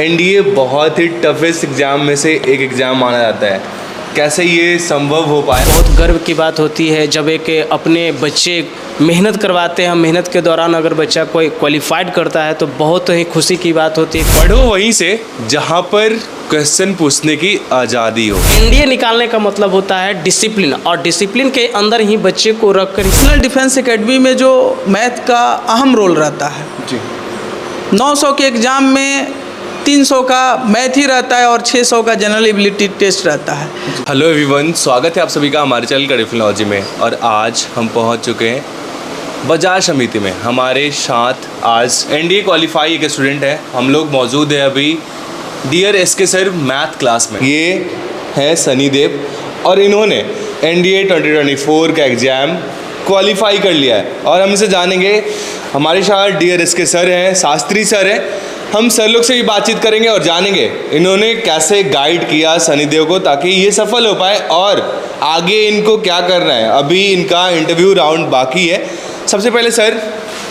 NDA बहुत ही toughest exam में से एक एग्ज़ाम माना जाता है। कैसे ये संभव हो पाया? बहुत गर्व की बात होती है जब एक अपने बच्चे मेहनत करवाते हैं। मेहनत के दौरान अगर बच्चा कोई क्वालिफाइड करता है तो बहुत ही खुशी की बात होती है। पढ़ो वहीं से जहाँ पर क्वेश्चन पूछने की आज़ादी हो। एनडीए निकालने का मतलब होता है डिसिप्लिन, और डिसिप्लिन के अंदर ही बच्चे को रखकर नेशनल डिफेंस एकेडमी में जो मैथ का अहम रोल रहता है जी। 900 के एग्ज़ाम में 300 का मैथ ही रहता है और 600 का जनरल एबिलिटी टेस्ट रहता है। हेलो एवरीवन, स्वागत है आप सभी का हमारे चैनल टेक्नोलॉजी में। और आज हम पहुंच चुके हैं बजाज समिति में। हमारे साथ आज एनडीए क्वालिफाई एक स्टूडेंट है। हम लोग मौजूद है अभी dear SK sir math class में। ये हैं सनी देव और इन्होंने एनडीए 2024 का एग्ज़ाम क्वालिफाई कर लिया है। और हम इसे जानेंगे। हमारे साथ डियर एसके सर हैं, शास्त्री सर हैं। हम सर लोग से भी बातचीत करेंगे और जानेंगे इन्होंने कैसे गाइड किया सनी देव को ताकि ये सफल हो पाए और आगे इनको क्या करना है। अभी इनका इंटरव्यू राउंड बाकी है। सबसे पहले सर,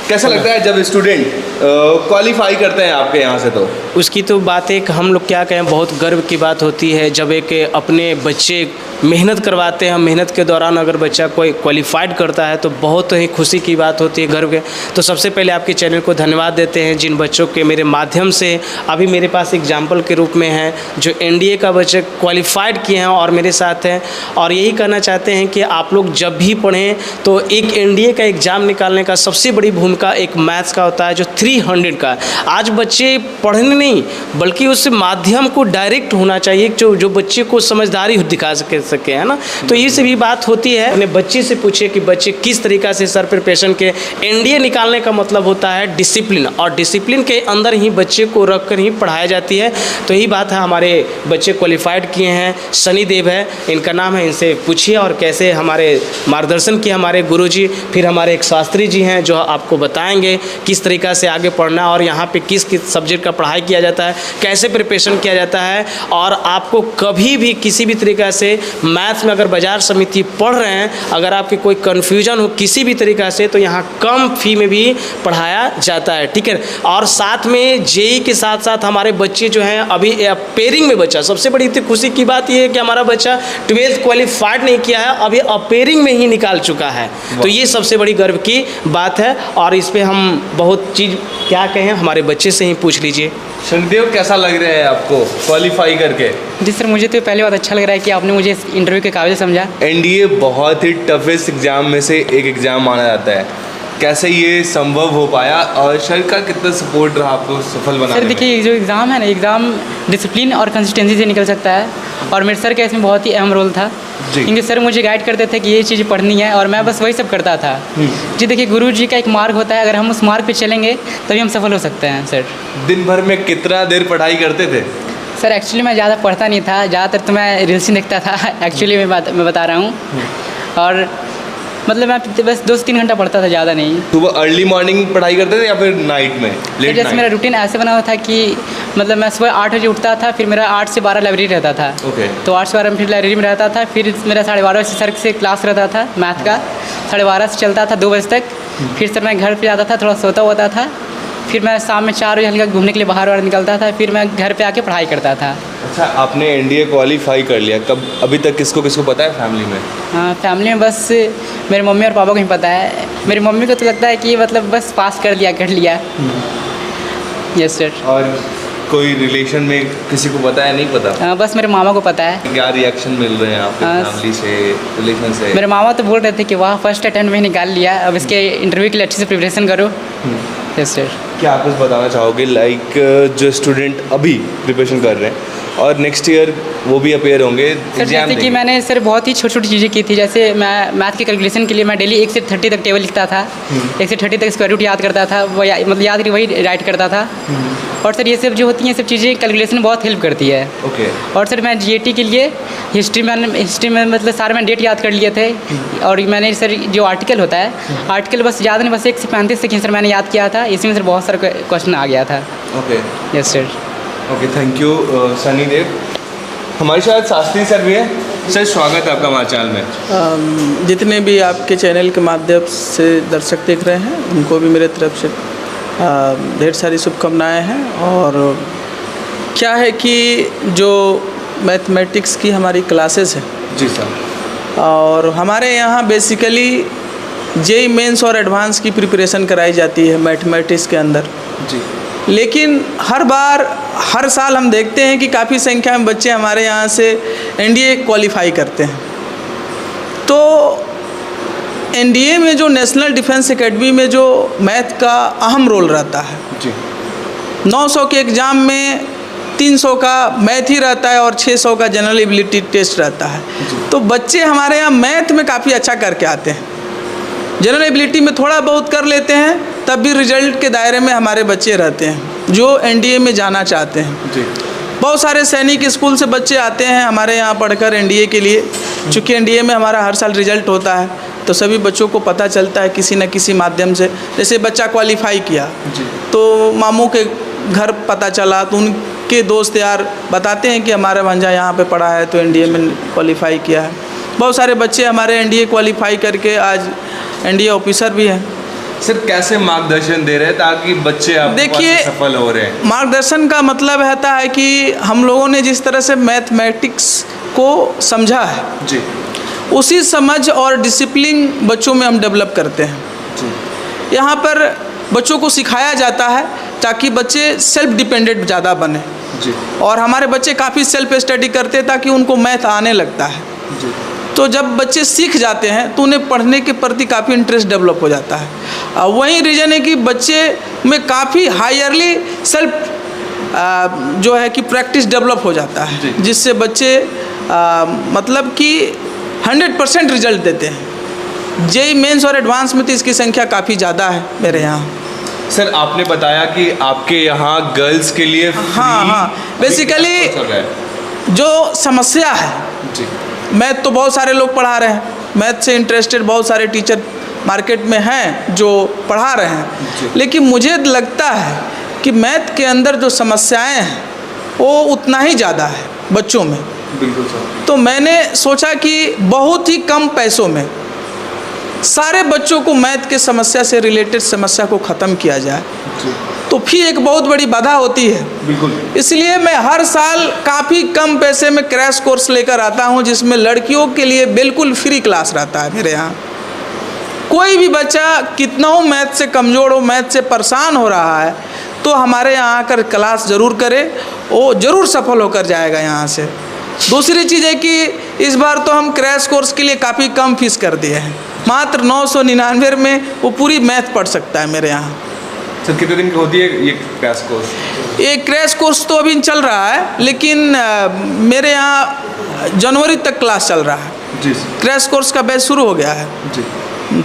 कैसा लगता है जब स्टूडेंट क्वालिफाई करते हैं आपके यहाँ से? तो उसकी तो बात एक हम लोग क्या कहें, बहुत गर्व की बात होती है जब एक अपने बच्चे मेहनत करवाते हैं। मेहनत के दौरान अगर बच्चा कोई क्वालिफाइड करता है तो बहुत ही खुशी की बात होती है, गर्व के। तो सबसे पहले आपके चैनल को धन्यवाद देते हैं जिन बच्चों के मेरे माध्यम से अभी मेरे पास एग्जाम्पल के रूप में हैं जो एनडीए का बच्चे क्वालिफाइड किए हैं और मेरे साथ हैं। और यही कहना चाहते हैं कि आप लोग जब भी पढ़ें तो एक एनडीए का एग्ज़ाम निकालने का सबसे बड़ी भूमिका एक मैथ्स का होता है जो 300 का। आज बच्चे पढ़ने नहीं बल्कि उस माध्यम को डायरेक्ट होना चाहिए जो बच्चे को समझदारी दिखा सके, है ना। तो ये से भी बात होती है। अपने बच्चे से पूछिए कि बच्चे किस तरीक़ा से सर प्रिपरेशन के। एनडीए निकालने का मतलब होता है डिसिप्लिन, और डिसिप्लिन के अंदर ही बच्चे को रख कर ही पढ़ाई जाती है। तो यही बात है, हमारे बच्चे क्वालिफाइड किए हैं। सनी देव है इनका नाम है, इनसे पूछिए और कैसे हमारे मार्गदर्शन किए हमारे गुरुजी। फिर हमारे एक शास्त्री जी हैं जो आपको बताएंगे किस तरीक़ा से आगे पढ़ना और यहाँ पे किस किस सब्जेक्ट का पढ़ाई किया जाता है, कैसे प्रिपरेशन किया जाता है। और आपको कभी भी किसी भी तरीक़ा से मैथ्स में अगर बाजार समिति पढ़ रहे हैं, अगर आपकी कोई कन्फ्यूजन हो किसी भी तरीक़ा से, तो यहाँ कम फ़ी में भी पढ़ाया जाता है, ठीक है। और साथ में जेई के साथ साथ हमारे बच्चे जो हैं अभी अपेयरिंग में बच्चा, सबसे बड़ी इतनी खुशी की बात यह है कि हमारा बच्चा 12th क्वालिफाइड नहीं किया है, अभी अपेयरिंग में ही निकाल चुका है। तो ये सबसे बड़ी गर्व की बात है। और इस पर हम बहुत चीज़ क्या कहें, हमारे बच्चे से ही पूछ लीजिए। सनीदेव, कैसा लग रहा है आपको क्वालिफाई करके? जी सर, मुझे तो पहली बात अच्छा लग रहा है कि आपने मुझे इस इंटरव्यू के काबिल समझा। एनडीए बहुत ही टफेस्ट एग्ज़ाम में से एक एग्ज़ाम माना जाता है। कैसे ये संभव हो पाया और सर का कितना सपोर्ट रहा आपको सफल बनाने में? सर देखिए, जो एग्ज़ाम है ना, एग्ज़ाम डिसिप्लिन और कंसिस्टेंसी से निकल सकता है। और मेरे सर का इसमें बहुत ही अहम रोल था क्योंकि सर मुझे गाइड करते थे कि ये चीज़ पढ़नी है और मैं बस वही सब करता था। जी देखिए, गुरु जी का एक मार्ग होता है, अगर हम उस मार्ग पे चलेंगे तभी हम सफल हो सकते हैं। सर दिन भर में कितना देर पढ़ाई करते थे? सर एक्चुअली मैं ज़्यादा पढ़ता नहीं था, ज़्यादातर तो मैं रील्स ही देखता था। एक्चुअली मैं बता रहा हूँ। और मतलब मैं बस 2 से 3 घंटा पढ़ता था, ज़्यादा नहीं। सुबह अर्ली मॉर्निंग पढ़ाई करते थे या फिर नाइट में? लेट जैसे मेरा रूटीन ऐसे बना हुआ था कि मतलब मैं सुबह 8 बजे उठता था, फिर मेरा 8 से 12 लाइब्रेरी रहता था। तो 8 से 12 में फिर लाइब्रेरी में रहता था। फिर मेरा 12:30 से सर से क्लास रहता था मैथ का, 12:30 से चलता था 2 बजे तक। फिर सर मैं घर पर आता था, थोड़ा सोता होता था। फिर मैं शाम में 4 बजे हल्का घूमने के लिए बाहर निकलता था। फिर मैं घर पे आके पढ़ाई करता था। अच्छा, आपने एनडीए क्वालिफाई कर लिया, कब अभी तक किसको किसको पता है फैमिली में? हाँ, फैमिली में बस मेरे मम्मी और पापा को ही पता है। मेरी मम्मी को तो लगता है कि मतलब बस पास कर लिया। Yes sir. और कोई रिलेशन में किसी को पता है, नहीं पता? बस मेरे मामा को पता है। क्या रिएक्शन मिल रहे हैं आपके फैमिली से, रिलेशन से? मेरे मामा तो बोल रहे थे कि वाह, फर्स्ट अटेम्प्ट में निकाल लिया, अब इसके इंटरव्यू के लिए अच्छे से प्रिपरेशन करो। Yes sir. क्या आप कुछ बताना चाहोगे, लाइक जो स्टूडेंट अभी प्रिपरेशन कर रहे हैं और नेक्स्ट ईयर वो भी अपेयर होंगे सर? जैसे कि मैंने सर बहुत ही छोटी छोटी चीज़ें की थी। जैसे मैं मैथ के कैलकुलेशन के लिए मैं डेली 1 से 30 तक टेबल लिखता था। 1 से 30 तक स्क्वायर रूट याद करता था, वो मतलब याद नहीं, वही राइट करता था। और सर ये सब जो होती हैं सब चीज़ें कैलकुलेशन में बहुत हेल्प करती है। और सर मैं जीएटी के लिए हिस्ट्री में मतलब सारे मैं डेट याद कर लिए थे। और मैंने सर जो आर्टिकल होता है, आर्टिकल बस ज़्यादा नहीं, बस 1 से 35 सेकेंड सर मैंने याद किया था। इसमें सर बहुत सारा क्वेश्चन आ गया था। Yes sir. Okay, thank you Sunny Dev. हमारे साथ शास्त्री सर भी हैं। सर, स्वागत है आपका हमारे चैनल में। जितने भी आपके चैनल के माध्यम से दर्शक देख रहे हैं उनको भी मेरे तरफ से ढेर सारी शुभकामनाएं हैं। और क्या है कि जो मैथमेटिक्स की हमारी क्लासेस है जी सर। और हमारे यहाँ बेसिकली जेई मेंस और एडवांस की प्रिपरेशन कराई जाती है मैथमेटिक्स के अंदर जी। लेकिन हर साल हम देखते हैं कि काफ़ी संख्या में बच्चे हमारे यहाँ से एनडीए क्वालिफाई करते हैं। तो एनडीए में जो नेशनल डिफेंस एकेडमी में जो मैथ का अहम रोल रहता है जी। 900 के एग्ज़ाम में 300 का मैथ ही रहता है और 600 का जनरल एबिलिटी टेस्ट रहता है। तो बच्चे हमारे यहाँ मैथ में काफ़ी अच्छा करके आते हैं, जनरल एबिलिटी में थोड़ा बहुत कर लेते हैं, तब भी रिजल्ट के दायरे में हमारे बच्चे रहते हैं जो एनडीए में जाना चाहते हैं जी। बहुत सारे सैनिक स्कूल से बच्चे आते हैं हमारे यहाँ पढ़कर एनडीए के लिए। चूँकि एनडीए में हमारा हर साल रिजल्ट होता है तो सभी बच्चों को पता चलता है किसी न किसी माध्यम से। जैसे बच्चा क्वालिफाई किया तो मामू के घर पता चला तो उनके दोस्त यार बताते हैं कि हमारा भांजा यहाँ पे पढ़ा है तो एनडीए में क्वालिफाई किया है। बहुत सारे बच्चे हमारे एनडीए क्वालिफाई करके आज एनडीए ऑफिसर भी हैं। सर कैसे मार्गदर्शन दे रहे हैं ताकि बच्चे आपके देखिए, पास सफल हो रहे हैं? मार्गदर्शन का मतलब रहता है कि हम लोगों ने जिस तरह से मैथमेटिक्स को समझा है जी उसी समझ और डिसिप्लिन बच्चों में हम डेवलप करते हैं। जी। यहाँ पर बच्चों को सिखाया जाता है ताकि बच्चे सेल्फ डिपेंडेंट ज़्यादा बने जी। और हमारे बच्चे काफ़ी सेल्फ स्टडी करते हैं ताकि उनको मैथ आने लगता है। जी। तो जब बच्चे सीख जाते हैं तो उन्हें पढ़ने के प्रति काफ़ी इंटरेस्ट डेवलप हो जाता है। वही रीज़न है कि बच्चे में काफ़ी हायरली सेल्फ जो है कि प्रैक्टिस डेवलप हो जाता है जिससे बच्चे मतलब कि 100% रिजल्ट देते हैं। जेई मेंस और एडवांस में तो इसकी संख्या काफ़ी ज़्यादा है मेरे यहाँ। सर आपने बताया कि आपके यहाँ गर्ल्स के लिए हाँ बेसिकली जो समस्या है जी। मैथ तो बहुत सारे लोग पढ़ा रहे हैं, मैथ से इंटरेस्टेड बहुत सारे टीचर मार्केट में हैं जो पढ़ा रहे हैं, लेकिन मुझे लगता है कि मैथ के अंदर जो समस्याएं हैं वो उतना ही ज़्यादा है बच्चों में। बिल्कुल सर। तो मैंने सोचा कि बहुत ही कम पैसों में सारे बच्चों को मैथ के समस्या से रिलेटेड समस्या को ख़त्म किया जाए तो फिर एक बहुत बड़ी बाधा होती है। बिल्कुल। इसलिए मैं हर साल काफ़ी कम पैसे में क्रैश कोर्स लेकर आता हूं जिसमें लड़कियों के लिए बिल्कुल फ्री क्लास रहता है मेरे यहाँ। कोई भी बच्चा कितना हो मैथ से कमज़ोर हो, मैथ से परेशान हो रहा है तो हमारे यहाँ आकर क्लास ज़रूर करे, वो ज़रूर सफल होकर जाएगा यहाँ से। दूसरी चीज़ है कि इस बार तो हम क्रैश कोर्स के लिए काफ़ी कम फीस कर दिए हैं, मात्र 999 में वो पूरी मैथ पढ़ सकता है मेरे यहाँ। सर कितने दिन की होती है ये क्रैश कोर्स? ये क्रैश कोर्स तो अभी चल रहा है लेकिन मेरे यहाँ जनवरी तक क्लास चल रहा है जी। क्रैश कोर्स का बैच शुरू हो गया है जी।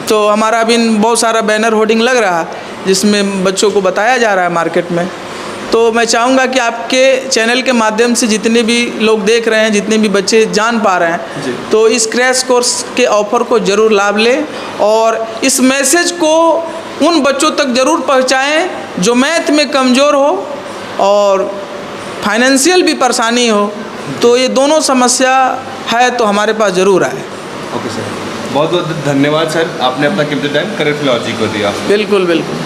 तो हमारा अभी बहुत सारा बैनर होर्डिंग लग रहा है जिसमें बच्चों को बताया जा रहा है मार्केट में। तो मैं चाहूँगा कि आपके चैनल के माध्यम से जितने भी लोग देख रहे हैं, जितने भी बच्चे जान पा रहे हैं तो इस क्रैश कोर्स के ऑफ़र को ज़रूर लाभ लें और इस मैसेज को उन बच्चों तक ज़रूर पहुँचाएँ जो मैथ में कमज़ोर हो और फाइनेंशियल भी परेशानी हो। तो ये दोनों समस्या है तो हमारे पास ज़रूर आए। ओके सर, बहुत बहुत धन्यवाद सर, आपने अपना कीमती टाइम करियर फिलॉजी को दिया। बिल्कुल बिल्कुल।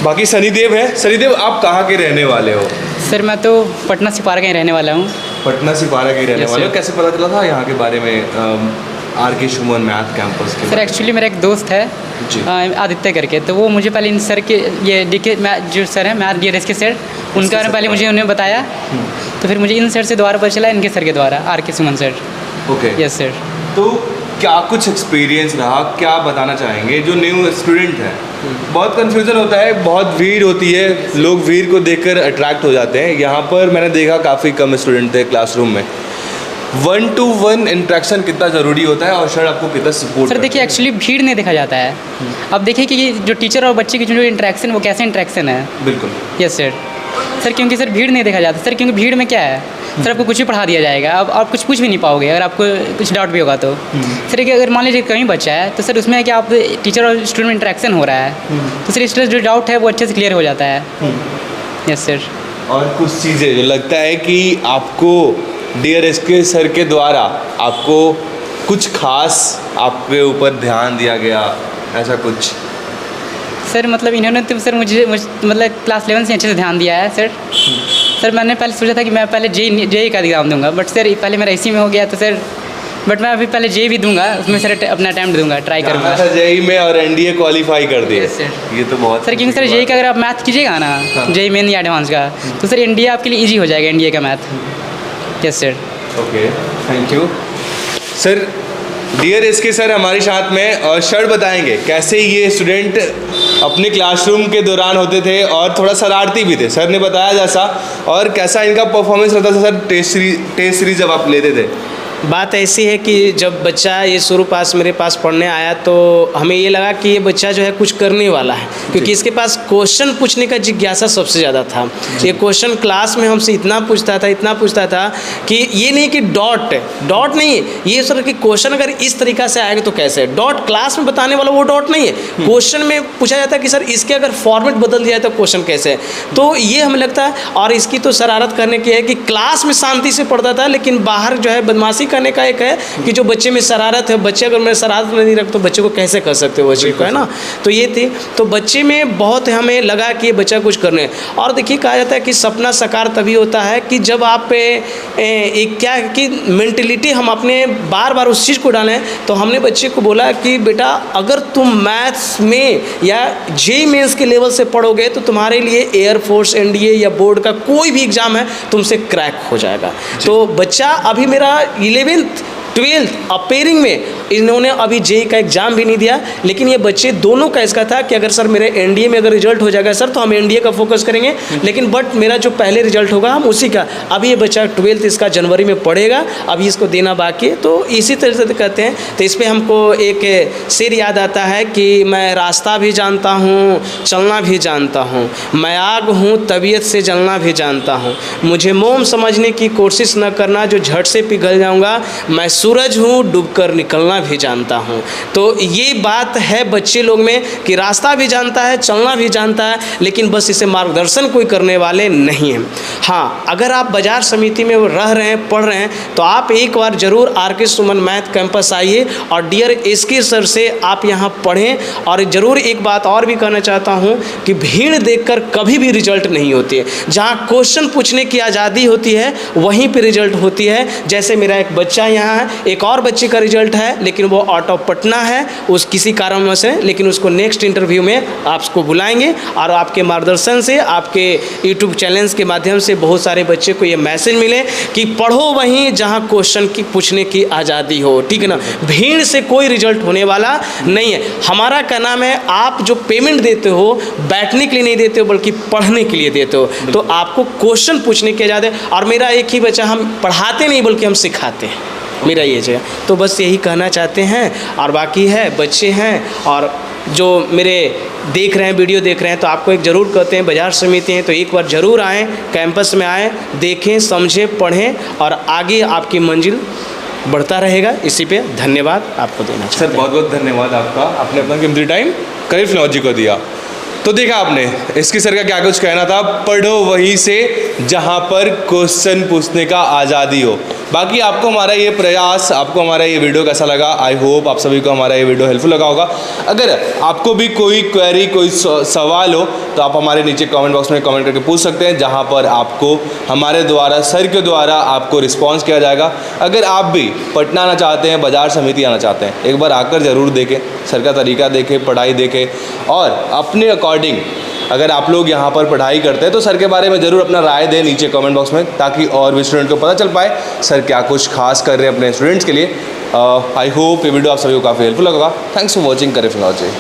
बाकी सनीदेव है। सनीदेव आप कहाँ के रहने वाले हो? सर मैं तो पटना सिपारा का ही रहने वाला हूँ। पटना सिपारा के रहने Yes, वाले हो। sir. कैसे पता चला था यहाँ के बारे में आर.के. सुमन मैथ कैंपस के? सर एक्चुअली मेरा एक दोस्त है जी। आदित्य करके, तो वो मुझे पहले इन सर के ये डीके जो सर है मैथ DRS के सर, उनके बारे में पहले मुझे उन्हें बताया तो फिर मुझे इन सर से दोबारा पता चला इनके सर के द्वारा आर.के. सुमन सर। ओके। Yes sir. तो क्या कुछ एक्सपीरियंस रहा, क्या बताना चाहेंगे जो न्यू स्टूडेंट है? बहुत कन्फ्यूज़न होता है, बहुत भीड़ होती है, लोग भीड़ को देखकर अट्रैक्ट हो जाते हैं। यहाँ पर मैंने देखा काफ़ी कम स्टूडेंट थे क्लासरूम में। 1-to-1 इंटरेक्शन कितना ज़रूरी होता है और सर आपको कितना सपोर्ट? सर देखिए एक्चुअली भीड़ नहीं देखा जाता है। अब देखिए कि ये जो टीचर और बच्चे की जो इंटरेक्शन वो कैसे इंटरेक्शन है। बिल्कुल। Yes sir. सर क्योंकि सर भीड़ नहीं देखा जाता सर, क्योंकि भीड़ में क्या है सर आपको कुछ भी पढ़ा दिया जाएगा, अब आप कुछ पूछ भी नहीं पाओगे अगर आपको कुछ डाउट भी होगा तो। सर कि अगर मान लीजिए कहीं बच्चा है तो सर उसमें है कि आप टीचर और स्टूडेंट में इंटरेक्शन हो रहा है तो सर इसलिए जो डाउट है वो अच्छे से क्लियर हो जाता है। Yes sir. और कुछ चीज़ें जो लगता है कि आपको DRS के सर के द्वारा आपको कुछ खास आपके ऊपर ध्यान दिया गया, ऐसा कुछ? सर मतलब इन्होंने तो सर मुझे मतलब क्लास 11 से अच्छे से ध्यान दिया है सर। सर मैंने पहले सोचा था कि मैं पहले जेई का एग्ज़ाम दूंगा, बट सर पहले मेरा इसी में हो गया, तो सर बट मैं अभी पहले जेई भी दूंगा, उसमें सर अपना अटैम्प्ट दूंगा, ट्राई करूँगा। अच्छा, जेई में और एनडीए क्वालिफाई कर दिए। Yes, sir। ये तो बहुत सर क्योंकि सर जेई का अगर आप मैथ कीजिएगा ना, जेई मेन या एडवांस का, तो सर इंडिया आपके लिए ईजी हो जाएगा, इंडिया का math. Yes sir. Okay, thank you sir. Dear SK sir हमारे साथ में, और सर बताएंगे कैसे ये स्टूडेंट अपने क्लासरूम के दौरान होते थे और थोड़ा शरारती भी थे, सर ने बताया जैसा, और कैसा इनका परफॉर्मेंस रहता था सर टेस्ट सीरीज जब आप लेते थे। बात ऐसी है कि जब बच्चा ये शुरू पास मेरे पास पढ़ने आया तो हमें ये लगा कि ये बच्चा जो है कुछ करने वाला है, क्योंकि इसके पास क्वेश्चन पूछने का जिज्ञासा सबसे ज़्यादा था। ये क्वेश्चन क्लास में हमसे इतना पूछता था कि ये नहीं कि डॉट नहीं, ये सर कि क्वेश्चन अगर इस तरीक़ा से आएगा तो कैसे, डॉट क्लास में बताने वाला वो डॉट नहीं है, क्वेश्चन में पूछा जाता है कि सर इसके अगर फॉर्मेट बदल दिया तो क्वेश्चन कैसे है। तो ये हमें लगता है, और इसकी तो शरारत करने की है कि क्लास में शांति से पढ़ता था, लेकिन बाहर जो है बदमाशी करने का एक है कि जो बच्चे में शरारत है, बच्चे अगर मैं शरारत नहीं रख तो बच्चे को कैसे कर सकते हो वो चीज़ को, है ना। तो ये थी, तो बच्चे में बहुत हमें लगा कि ये बच्चा कुछ करने। और देखिए कहा जाता है कि सपना साकार तभी होता है कि जब आप एक क्या कि मेंटलिटी हम अपने बार बार उस चीज़ को डालें। तो हमने बच्चे को बोला कि बेटा अगर तुम मैथ्स में या जेई मेंस के लेवल से पढ़ोगे तो तुम्हारे लिए एयरफोर्स, एनडीए या बोर्ड का कोई भी एग्ज़ाम है तुमसे क्रैक हो जाएगा। तो बच्चा अभी मेरा 11th 12th अपेयरिंग में इन्होंने अभी जेई का एग्ज़ाम भी नहीं दिया, लेकिन ये बच्चे दोनों का इसका था कि अगर सर मेरे एनडीए में अगर रिजल्ट हो जाएगा सर तो हम एनडीए का फोकस करेंगे, लेकिन बट मेरा जो पहले रिजल्ट होगा हम उसी का। अभी ये बच्चा 12th इसका जनवरी में पढ़ेगा, अभी इसको देना बाकी है। तो इसी तरह से कहते हैं। तो इस पर हमको एक शेर याद आता है कि मैं रास्ता भी जानता हूँ, चलना भी जानता हूँ, मैं आग हूँ तबीयत से जलना भी जानता हूँ, मुझे मोम समझने की कोशिश न करना जो झट से पिघल जाऊँगा, मैं सूरज हूँ डूबकर निकलना भी जानता हूँ। तो ये बात है बच्चे लोग में कि रास्ता भी जानता है, चलना भी जानता है, लेकिन बस इसे मार्गदर्शन कोई करने वाले नहीं हैं। हाँ, अगर आप बाजार समिति में रह रहे हैं, पढ़ रहे हैं, तो आप एक बार ज़रूर आर.के. सुमन मैथ कैंपस आइए और डियर एसके सर से आप यहाँ पढ़ें। और ज़रूर एक बात और भी कहना चाहता हूँ कि भीड़ देखकर कभी भी रिजल्ट नहीं होती है। जहाँ क्वेश्चन पूछने की आज़ादी होती है वहीं पर रिजल्ट होती है। जैसे मेरा एक बच्चा यहाँ है, एक और बच्चे का रिजल्ट है, लेकिन वो आउट ऑफ पटना है उस किसी कारणवश से, लेकिन उसको नेक्स्ट इंटरव्यू में आपको बुलाएंगे। और आपके मार्गदर्शन से, आपके यूट्यूब चैनल्स के माध्यम से बहुत सारे बच्चे को ये मैसेज मिले कि पढ़ो वहीं जहां क्वेश्चन की पूछने की आज़ादी हो, ठीक है ना। भीड़ से कोई रिजल्ट होने वाला नहीं है। हमारा क्या नाम है, आप जो पेमेंट देते हो बैठने के लिए नहीं देते हो बल्कि पढ़ने के लिए देते हो, तो आपको क्वेश्चन पूछने की आज़ादी। और मेरा एक ही बच्चा, हम पढ़ाते नहीं बल्कि हम सिखाते हैं, मेरा ये जगह। तो बस यही कहना चाहते हैं। और बाकी है बच्चे हैं और जो मेरे देख रहे हैं, वीडियो देख रहे हैं, तो आपको एक ज़रूर कहते हैं बाजार समिति हैं तो एक बार ज़रूर आएँ, कैंपस में आएँ, देखें, समझें, पढ़ें और आगे आपकी मंजिल बढ़ता रहेगा। इसी पे धन्यवाद आपको देना चाहिए। सर बहुत बहुत धन्यवाद आपका, आपने अपना कीमती टाइम करियर फिलॉजी को दिया। तो देखा आपने इसके सर का क्या कुछ कहना था, पढ़ो वहीं से जहां पर क्वेश्चन पूछने का आज़ादी हो। बाकी आपको हमारा ये प्रयास, आपको हमारा ये वीडियो कैसा लगा, आई होप आप सभी को हमारा ये वीडियो हेल्पफुल लगा होगा। अगर आपको भी कोई क्वेरी, कोई सवाल हो तो आप हमारे नीचे कमेंट बॉक्स में कमेंट करके पूछ सकते हैं, जहां पर आपको हमारे द्वारा, सर के द्वारा आपको रिस्पॉन्स किया जाएगा। अगर आप भी पटना आना चाहते हैं, बाजार समिति आना चाहते हैं, एक बार आकर ज़रूर देखें, सर का तरीका देखें, पढ़ाई देखें, और अपने अकॉर्डिंग अगर आप लोग यहाँ पर पढ़ाई करते हैं तो सर के बारे में ज़रूर अपना राय दें नीचे कमेंट बॉक्स में, ताकि और भी स्टूडेंट को पता चल पाए सर क्या कुछ खास कर रहे हैं अपने स्टूडेंट्स के लिए। आई होप ये वीडियो आप सभी को काफ़ी हेल्पफुल लगा। Thanks for watching Career फिलॉजी।